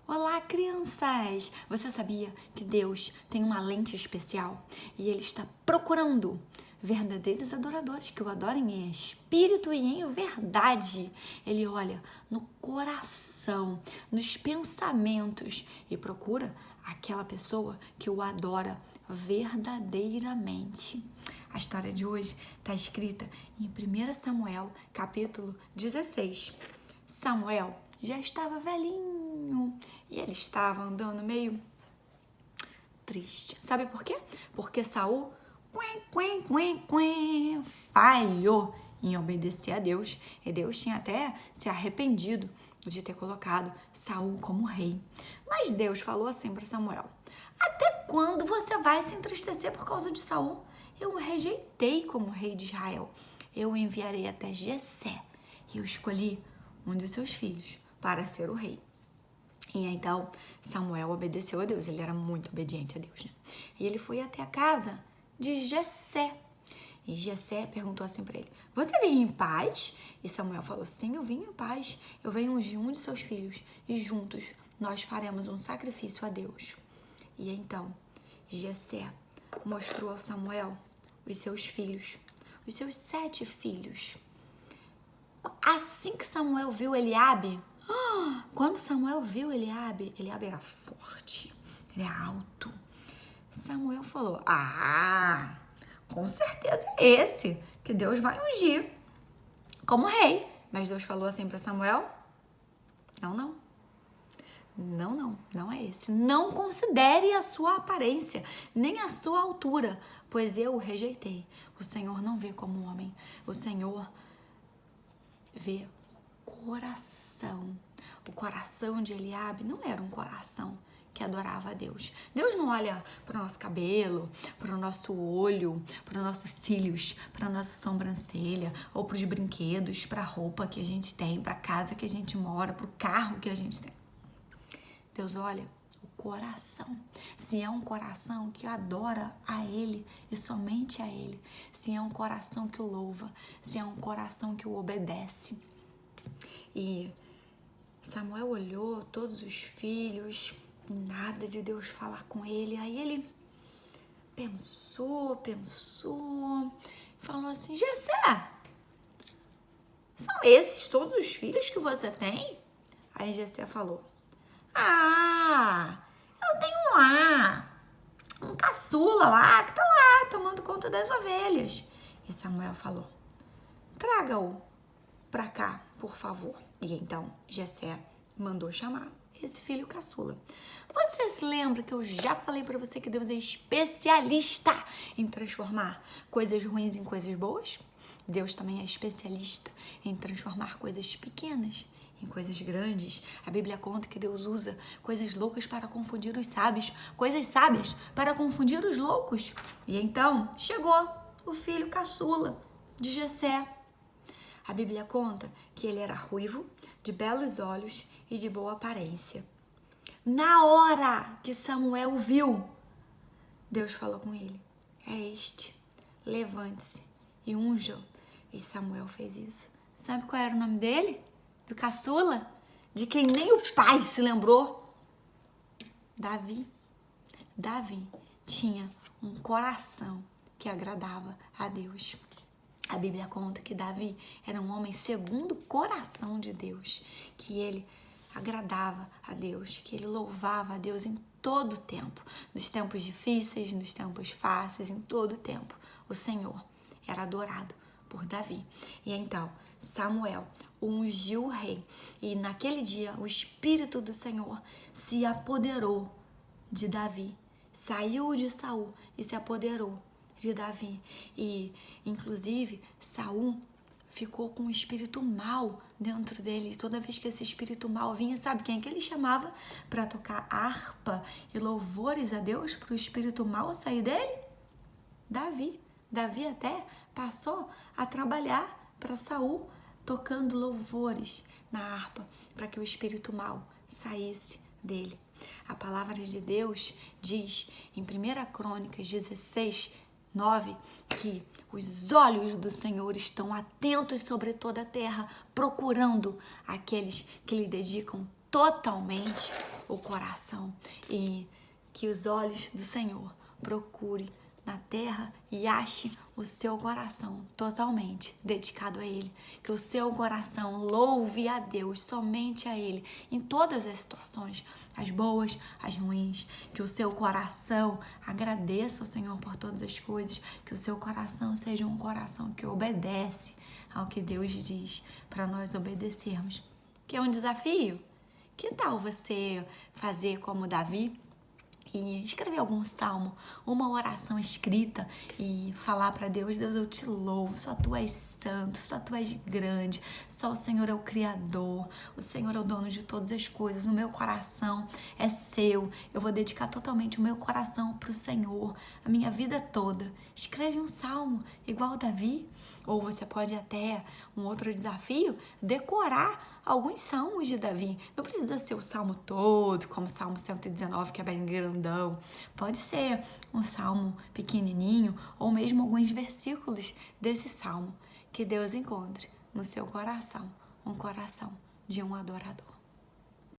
Olá, crianças! Você sabia que Deus tem uma lente especial e Ele está procurando verdadeiros adoradores que o adorem em espírito e em verdade? Ele olha no coração, nos pensamentos e procura aquela pessoa que o adora verdadeiramente. A história de hoje está escrita em 1 Samuel, capítulo 16. Samuel já estava velhinho e ele estava andando meio triste. Sabe por quê? Porque Saul falhou em obedecer a Deus e Deus tinha até se arrependido de ter colocado Saul como rei. Mas Deus falou assim para Samuel: até quando você vai se entristecer por causa de Saul? Eu o rejeitei como rei de Israel. Eu o enviarei até Jessé e eu escolhi um dos seus filhos para ser o rei. E então Samuel obedeceu a Deus, ele era muito obediente a Deus, né? E ele foi até a casa de Jessé. E Jessé perguntou assim para ele: você veio em paz? E Samuel falou: sim, eu vim em paz. Eu venho ungir um de seus filhos e juntos nós faremos um sacrifício a Deus. E então Jessé mostrou a Samuel os seus filhos, os seus 7 filhos. Assim que Samuel viu Eliabe, quando Samuel viu Eliabe era forte, ele é alto. Samuel falou: com certeza é esse que Deus vai ungir como rei. Mas Deus falou assim para Samuel: não é esse. Não considere a sua aparência, nem a sua altura, pois eu o rejeitei. O Senhor não vê como homem, o Senhor vê o coração. O coração de Eliabe não era um coração que adorava a Deus. Deus não olha para o nosso cabelo, para o nosso olho, para os nossos cílios, para a nossa sobrancelha, ou para os brinquedos, para a roupa que a gente tem, para a casa que a gente mora, para o carro que a gente tem. Deus olha o coração. Se é um coração que adora a Ele e somente a Ele, se é um coração que o louva, se é um coração que o obedece. E Samuel olhou todos os filhos, nada de Deus falar com ele. Aí ele pensou, falou assim: Jessé, são esses todos os filhos que você tem? Aí Jessé falou: eu tenho lá um caçula lá que tá lá tomando conta das ovelhas. E Samuel falou: traga-o pra cá, por favor. E então Jessé mandou chamar esse filho caçula. Você se lembra que eu já falei pra você que Deus é especialista em transformar coisas ruins em coisas boas? Deus também é especialista em transformar coisas pequenas em coisas grandes. A Bíblia conta que Deus usa coisas loucas para confundir os sábios, coisas sábias para confundir os loucos. E então chegou o filho caçula de Jessé. A Bíblia conta que ele era ruivo, de belos olhos e de boa aparência. Na hora que Samuel o viu, Deus falou com ele: é este, levante-se e unja. E Samuel fez isso. Sabe qual era o nome dele? Do caçula? De quem nem o pai se lembrou? Davi. Davi tinha um coração que agradava a Deus. A Bíblia conta que Davi era um homem segundo o coração de Deus, que ele agradava a Deus, que ele louvava a Deus em todo o tempo, nos tempos difíceis, nos tempos fáceis, em todo o tempo. O Senhor era adorado por Davi. E então Samuel ungiu o rei, e naquele dia o Espírito do Senhor se apoderou de Davi, saiu de Saul e se apoderou de Davi. E inclusive Saul ficou com um espírito mau dentro dele. E toda vez que esse espírito mau vinha, sabe quem é que ele chamava para tocar harpa e louvores a Deus para o espírito mau sair dele? Davi. Davi até passou a trabalhar para Saul, tocando louvores na harpa para que o espírito mau saísse dele. A palavra de Deus diz em 1 Crônicas 16, 9, que os olhos do Senhor estão atentos sobre toda a terra, procurando aqueles que lhe dedicam totalmente o coração e que os olhos do Senhor procurem na terra e ache o seu coração totalmente dedicado a Ele. Que o seu coração louve a Deus, somente a Ele, em todas as situações, as boas, as ruins. Que o seu coração agradeça ao Senhor por todas as coisas. Que o seu coração seja um coração que obedece ao que Deus diz para nós obedecermos. Que é um desafio. Que tal você fazer como Davi? E escrever algum salmo, uma oração escrita e falar para Deus: Deus, eu te louvo, só tu és santo, só tu és grande, só o Senhor é o Criador, o Senhor é o dono de todas as coisas, o meu coração é seu, eu vou dedicar totalmente o meu coração para o Senhor, a minha vida toda. Escreve um salmo igual Davi, ou você pode até, um outro desafio, decorar alguns salmos de Davi. Não precisa ser o salmo todo, como o Salmo 119, que é bem grandão. Pode ser um salmo pequenininho, ou mesmo alguns versículos desse salmo. Que Deus encontre no seu coração um coração de um adorador.